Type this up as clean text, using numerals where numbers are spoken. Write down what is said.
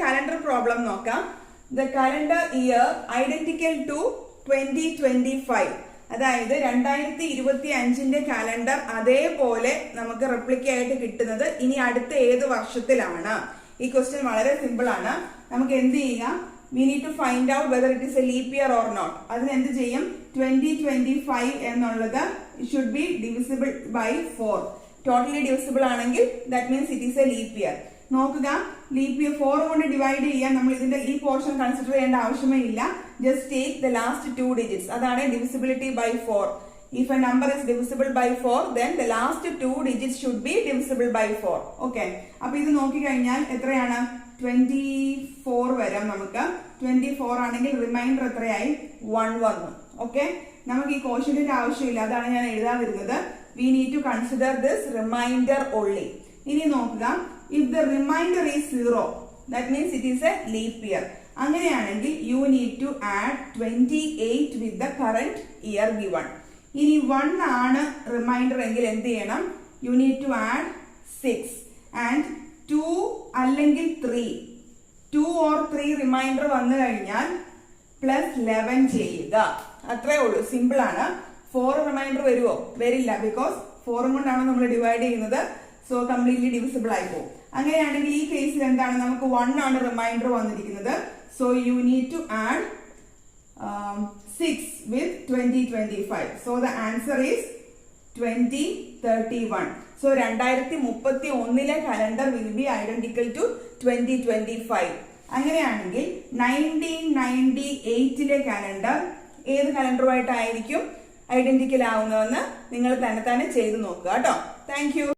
calendar problem നോക്കാം. The calendar year identical to 2025. അതായത് 2025ന്റെ calendar അതേപോലെ നമുക്ക് റെപ്ലിക്ക ആയിട്ട് കിട്ടുന്നത് ഇനി അടുത്ത ഏത് വർഷത്തിലാണ്? ഈ ക്വസ്റ്റ്യൻ വളരെ സിമ്പിൾ ആണ്. നമുക്ക് എന്ത് ചെയ്യാം? We need to find out whether it is a leap year or not. അതിന് എന്ത് ചെയ്യും? 2025 എന്നുള്ളത് should be divisible by 4. Totally divisible ആണെങ്കിൽ that means it is a leap year. നോക്കുക, ലീപ് ഇയർ 4 കൊണ്ട് ഡിവൈഡ് ചെയ്യാൻ നമ്മൾ ഇതിന്റെ ഈ പോർഷൻ കൺസിഡർ ചെയ്യേണ്ട ആവശ്യമേ ഇല്ല. Just take the last 2 digits. അതാണ് divisibility by 4. If a number is divisible by 4, then the last 2 digits should be divisible by 4. Okay. അപ്പൊ ഇത് നോക്കിക്കഴിഞ്ഞാൽ എത്രയാണ്? 24 വരാം നമുക്ക്. 24 ആണെങ്കിൽ റിമൈൻഡർ എത്രയായി? 1 വന്നു. ഓക്കെ, നമുക്ക് ഈ കോഷ്യന്റിന്റെ ആവശ്യമില്ല, അതാണ് ഞാൻ എഴുതാതിരുന്നത്. We need to consider this remainder only. ഇനി നോക്കുക, if the remainder is 0, that means it is a leap year. അങ്ങനെയാണെങ്കിൽ you need to add 28 with the current year given. ഇനി 1 ആണ് റിമൈൻഡർ എങ്കിൽ എന്ത് ചെയ്യണം? You need to add 6 and 2 അല്ലെങ്കിൽ 3. 2 or 3 reminder വന്നു കഴിഞ്ഞാൽ പ്ലസ് 11 ചെയ്യുക. അത്രേ ഉള്ളൂ, സിമ്പിൾ ആണ്. 4 റിമൈൻഡർ വരുമോ? വരില്ല, ബിക്കോസ് 4 കൊണ്ടാണ് നമ്മൾ ഡിവൈഡ് ചെയ്യുന്നത്. സോ കംപ്ലീറ്റ്ലി ഡിവിസിബിൾ ആയി പോകും. അങ്ങനെയാണെങ്കിൽ ഈ കേസിൽ എന്താണ്? നമുക്ക് 1 ആണ് റിമൈൻഡർ വന്നിരിക്കുന്നത്. So you need to add 6 with 2025. So the answer is 2031. So 2031ലെ calendar will be identical to 2025. അങ്ങനെയാണെങ്കിൽ 1998ലെ കലണ്ടർ ഏത് കലണ്ടറുമായിട്ടായിരിക്കും ഐഡന്റിക്കൽ ആവുന്നതെന്ന് നിങ്ങൾ തന്നെ ചെയ്ത് നോക്കുക കേട്ടോ. Thank you.